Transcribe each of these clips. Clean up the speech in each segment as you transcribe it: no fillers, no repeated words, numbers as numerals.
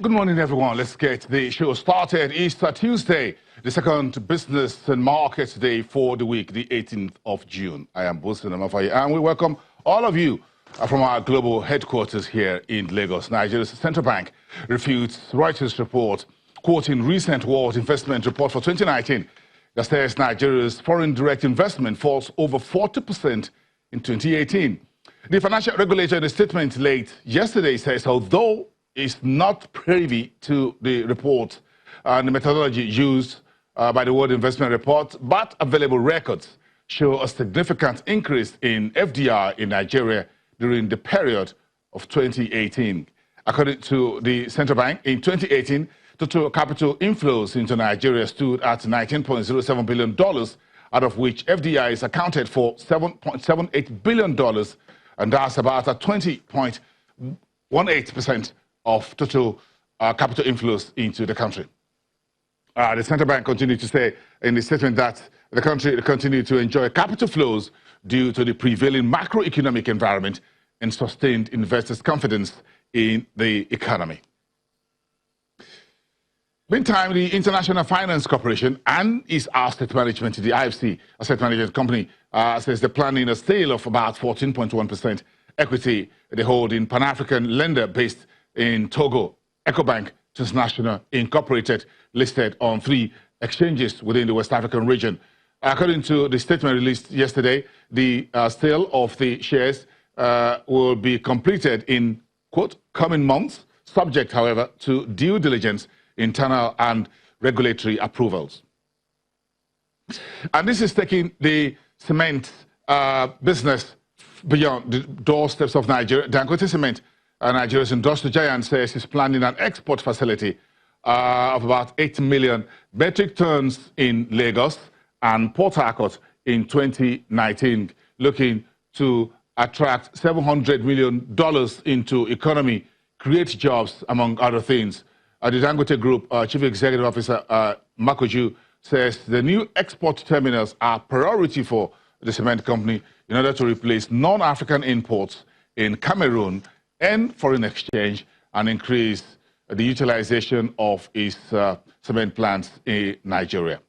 Good morning, everyone. Let's get the show started. Easter Tuesday, the second business and market day for the week, the 18th of June. I am Bosun Amafaye, and we welcome all of you from our global headquarters here in Lagos. Nigeria's central bank refutes Reuters report, quoting recent World Investment Report for 2019 that says Nigeria's foreign direct investment falls over 40% in 2018. The financial regulator in a statement late yesterday says, although is not privy to the report and the methodology used by the World Investment Report, but available records show a significant increase in FDI in Nigeria during the period of 2018. According to the central bank, in 2018, total capital inflows into Nigeria stood at $19.07 billion, out of which FDI is accounted for $7.78 billion, and that's about a 20.18% of total capital inflows into the country. The central bank continued to say in the statement that the country continued to enjoy capital flows due to the prevailing macroeconomic environment and sustained investors' confidence in the economy. Meantime, the International Finance Corporation and its asset management, the IFC asset management company, says they're planning a sale of about 14.1% equity they hold in Pan-African lender based in Togo, EcoBank Transnational Incorporated, listed on 3 exchanges within the West African region. According to the statement released yesterday, the sale of the shares will be completed in, quote, coming months, subject, however, to due diligence, internal and regulatory approvals. And this is taking the cement business beyond the doorsteps of Nigeria. Dangote Cement, Nigeria's industrial giant, says it's planning an export facility of about 8 million metric tons in Lagos and Port Harcourt in 2019, looking to attract $700 million into economy, create jobs, among other things. The Dangote Group Chief Executive Officer Makoju says the new export terminals are priority for the cement company in order to replace non-African imports in Cameroon and foreign exchange and increase the utilization of its cement plants in Nigeria.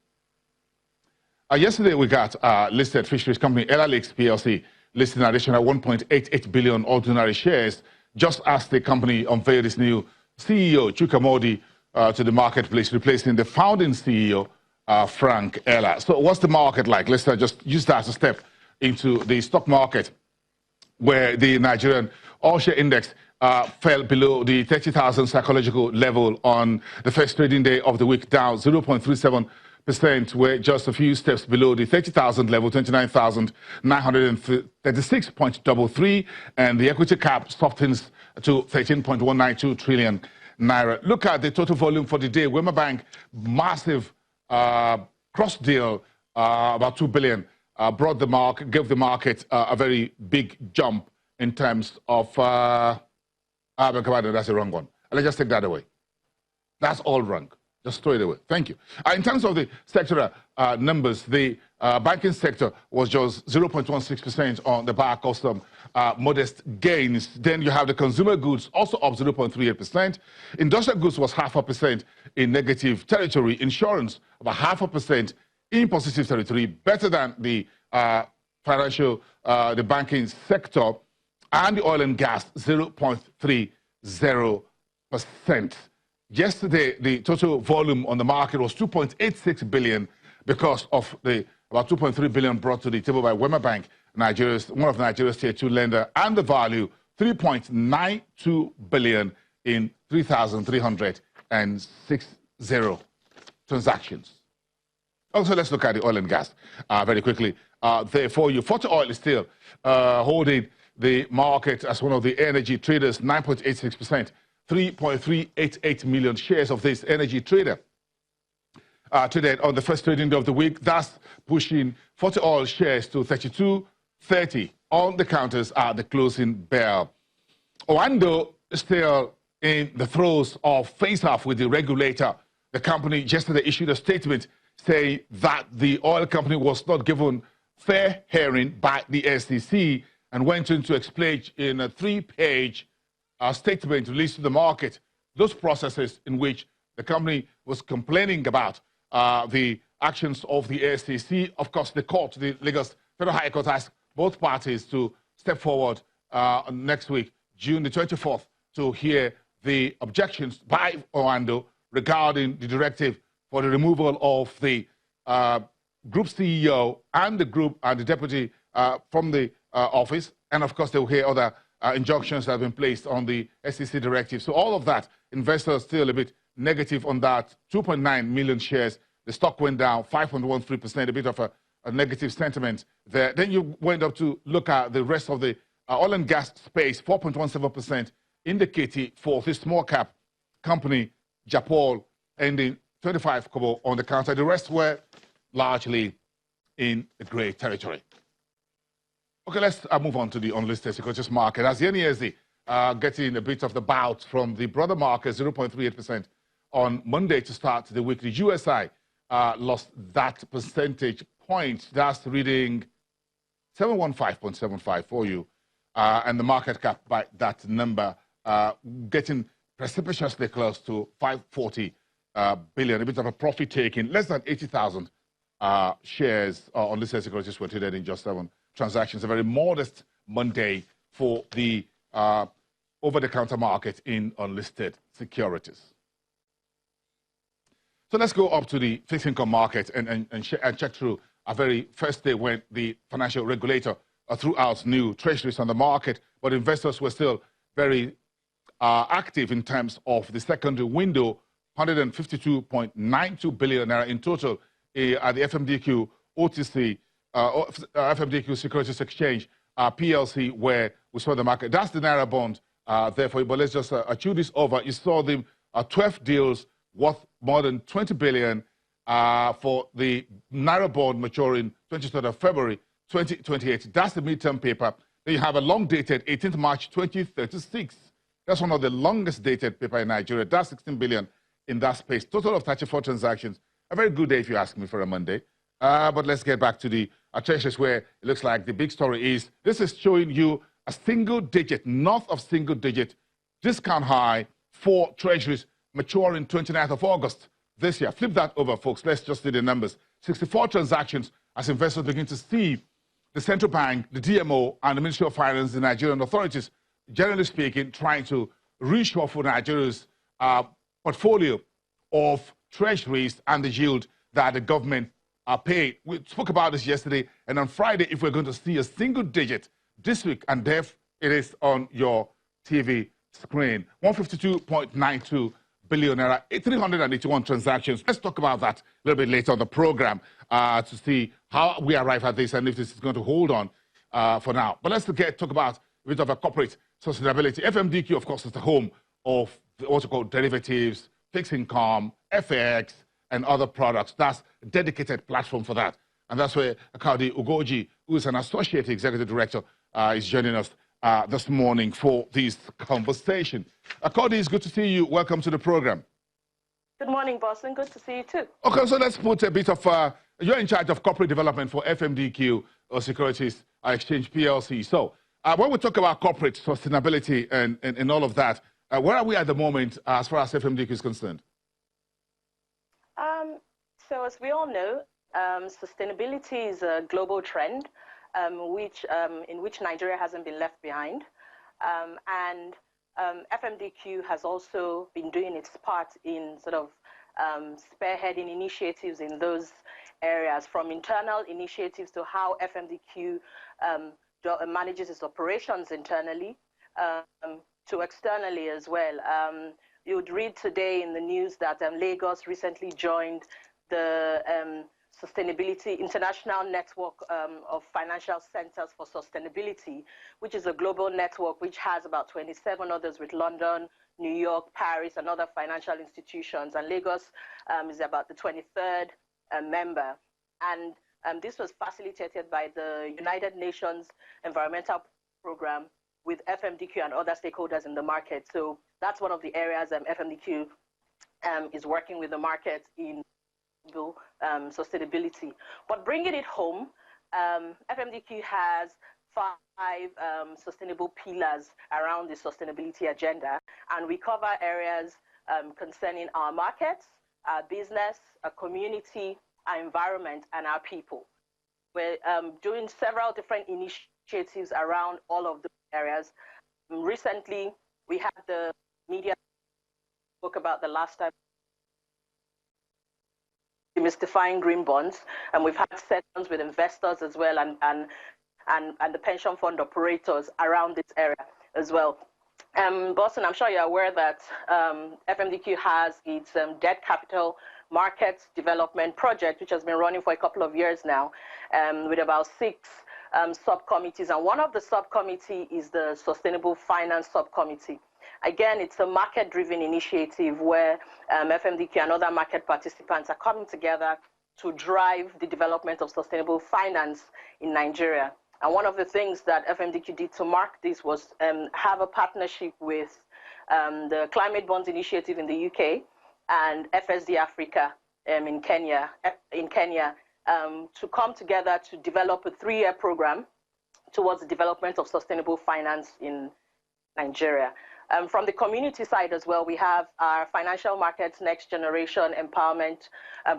Yesterday, we got listed fisheries company Ella Lakes PLC listing an additional 1.88 billion ordinary shares, just as the company unveiled its new CEO, Chuka Modi, to the marketplace, replacing the founding CEO, Frank Ella. So what's the market like? Let's just use that as a step into the stock market, where the Nigerian all-share index fell below the 30,000 psychological level on the first trading day of the week, down 0.37%. We're just a few steps below the 30,000 level, 29,936.33, and the equity cap softens to 13.192 trillion naira. Look at the total volume for the day. Wema Bank, massive cross deal, about 2 billion, gave the market a very big jump in terms of, that's the wrong one. Let's just take that away. That's all wrong. Just throw it away. Thank you. In terms of the sectoral numbers, the banking sector was just 0.16% on the back of some modest gains. Then you have the consumer goods also up 0.38%. Industrial goods was 0.5% in negative territory. Insurance about 0.5% in positive territory, better than the financial, the banking sector. And the oil and gas, 0.30%. Yesterday, the total volume on the market was 2.86 billion because of the about 2.3 billion brought to the table by Wema Bank, one of Nigeria's tier 2 lender, and the value 3.92 billion in 3,360 transactions. Also, let's look at the oil and gas very quickly. Therefore, Forty Oil is still holding the market as one of the energy traders, 9.86%, 3.388 million shares of this energy trader traded on the first trading day of the week. That's pushing Forty Oil shares to 32.30 on the counters at the closing bell. Oando is still in the throes of face-off with the regulator. The company yesterday issued a statement saying that the oil company was not given fair hearing by the SEC and went into explain in a 3-page statement released to the market those processes in which the company was complaining about the actions of the ASCC. Of course, the court, the Lagos Federal High Court, asked both parties to step forward next week, June the 24th, to hear the objections by Orlando regarding the directive for the removal of the group CEO and the group and the deputy from the office. And of course, they will hear other injunctions that have been placed on the SEC directive. So all of that, investors still a bit negative on that. 2.9 million shares. The stock went down 5.13%, a bit of a negative sentiment there. Then you went up to look at the rest of the oil and gas space, 4.17%, indicating for this small cap company, Japol, ending 25 kobo on the counter. The rest were largely in the grey territory. Okay, let's move on to the unlisted securities market. As the NESD getting a bit of the bout from the broader market, 0.38% on Monday to start the week. The USI lost that percentage point. That's reading 715.75 for you. And the market cap by that number getting precipitously close to 540 billion. A bit of a profit taking. Less than 80,000 shares on listed securities were traded in just 7 transactions. A very modest Monday for the over-the-counter market in unlisted securities. So let's go up to the fixed income market and check through a very first day when the financial regulator threw out new treasuries on the market, but investors were still very active in terms of the secondary window, 152.92 billion naira in total at the FMDQ OTC, FMDQ Securities Exchange, PLC, where we saw the market. That's the naira bond there for you, but let's just chew this over. You saw the 12 deals worth more than 20 billion for the naira bond maturing 23rd of February 2028. That's the midterm paper. Then you have a long dated 18th March 2036. That's one of the longest dated paper in Nigeria. That's 16 billion in that space. Total of 34 transactions. A very good day if you ask me for a Monday. But let's get back to the treasuries where it looks like the big story is. This is showing you a single digit, north of single digit discount high for treasuries maturing 29th of August this year. Flip that over, folks. Let's just see the numbers. 64 transactions as investors begin to see the central bank, the DMO, and the Ministry of Finance, the Nigerian authorities, generally speaking, trying to reshuffle Nigeria's portfolio of treasuries and the yield that the government paid. We spoke about this yesterday, and on Friday, if we're going to see a single digit this week, and there it is on your TV screen, 152.92 billion naira, 381 transactions. Let's talk about that a little bit later on the program to see how we arrive at this and if this is going to hold on for now. But let's talk about a bit of a corporate sustainability. FMDQ, of course, is the home of what's called derivatives, fixed income, FX, and other products. That's a dedicated platform for that. And that's where Akadi Ugoji, who is an associate executive director, is joining us this morning for this conversation. Akadi, it's good to see you. Welcome to the program. Good morning, Boston. Good to see you too. Okay, so let's put a bit of, you're in charge of corporate development for FMDQ, or Securities Exchange PLC. So when we talk about corporate sustainability and all of that, where are we at the moment as far as FMDQ is concerned? So as we all know, sustainability is a global trend in which Nigeria hasn't been left behind. FMDQ has also been doing its part in sort of spearheading initiatives in those areas, from internal initiatives to how FMDQ manages its operations internally to externally as well. You would read today in the news that Lagos recently joined the Sustainability International Network of Financial Centers for Sustainability, which is a global network which has about 27 others with London, New York, Paris, and other financial institutions. And Lagos is about the 23rd member. And this was facilitated by the United Nations Environmental Program with FMDQ and other stakeholders in the market. So that's one of the areas FMDQ is working with the market in sustainability. But bringing it home, FMDQ has 5 sustainable pillars around the sustainability agenda, and we cover areas concerning our markets, our business, our community, our environment, and our people. We're doing several different initiatives around all of those areas. Recently, we had the media spoke about the last time, demystifying green bonds, and we've had sessions with investors as well and the pension fund operators around this area as well. Boston, I'm sure you're aware that FMDQ has its debt capital markets development project, which has been running for a couple of years now, with about 6 subcommittees. And one of the subcommittee is the Sustainable Finance Subcommittee. Again, it's a market-driven initiative where FMDQ and other market participants are coming together to drive the development of sustainable finance in Nigeria. And one of the things that FMDQ did to mark this was have a partnership with the Climate Bonds Initiative in the UK and FSD Africa in Kenya, to come together to develop a 3-year program towards the development of sustainable finance in Nigeria. From the community side as well, we have our Financial Markets Next Generation Empowerment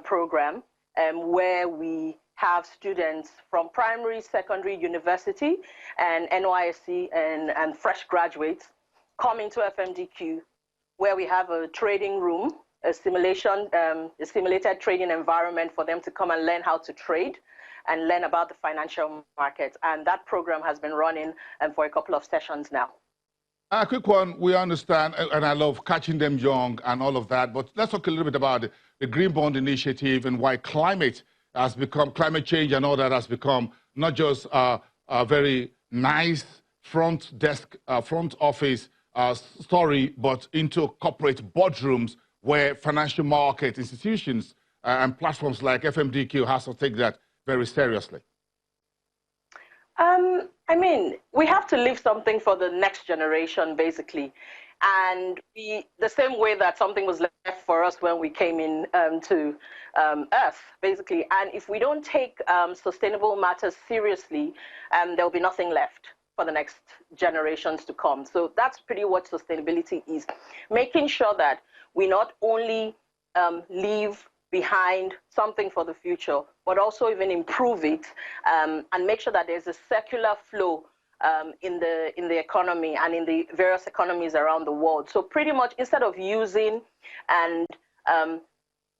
Program, where we have students from primary, secondary, university, and NYSC and fresh graduates coming to FMDQ, where we have a trading room, a simulated trading environment for them to come and learn how to trade and learn about the financial markets. And that program has been running for a couple of sessions now. A quick one, we understand, and I love catching them young and all of that, but let's talk a little bit about the Green Bond Initiative and why climate change and all that has become not just a very nice front office story, but into corporate boardrooms where financial market institutions and platforms like FMDQ has to take that very seriously. I mean, we have to leave something for the next generation, basically. And the same way that something was left for us when we came in to Earth, basically. And if we don't take sustainable matters seriously, there'll be nothing left for the next generations to come. So that's pretty what sustainability is. Making sure that we not only leave behind something for the future, but also even improve it and make sure that there's a circular flow in the economy and in the various economies around the world. So pretty much instead of using and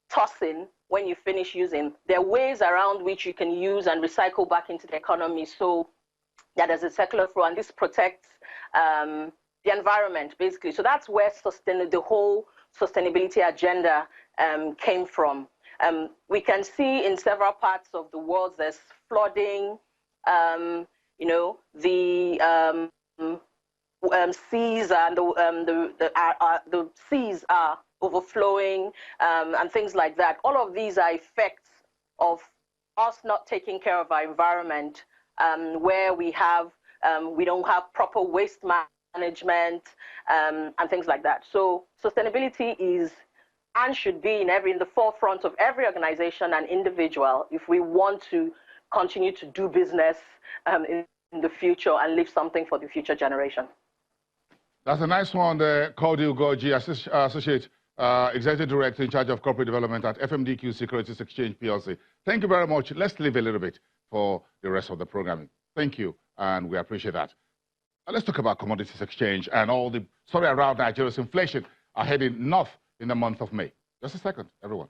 tossing when you finish using, there are ways around which you can use and recycle back into the economy so that there's a circular flow, and this protects the environment, basically. So that's where the whole sustainability agenda came from. We can see in several parts of the world there's flooding, you know, the seas and the seas are overflowing and things like that. All of these are effects of us not taking care of our environment, where we don't have proper waste management and things like that. So sustainability is and should be in the forefront of every organization and individual if we want to continue to do business in the future and leave something for the future generation. That's a nice one, Cordial Gorgie, Associate Executive Director in charge of Corporate Development at FMDQ Securities Exchange PLC. Thank you very much. Let's leave a little bit for the rest of the programming. Thank you, and we appreciate that. Let's talk about commodities exchange and all the story around Nigeria's inflation are heading north in the month of May. Just a second, everyone.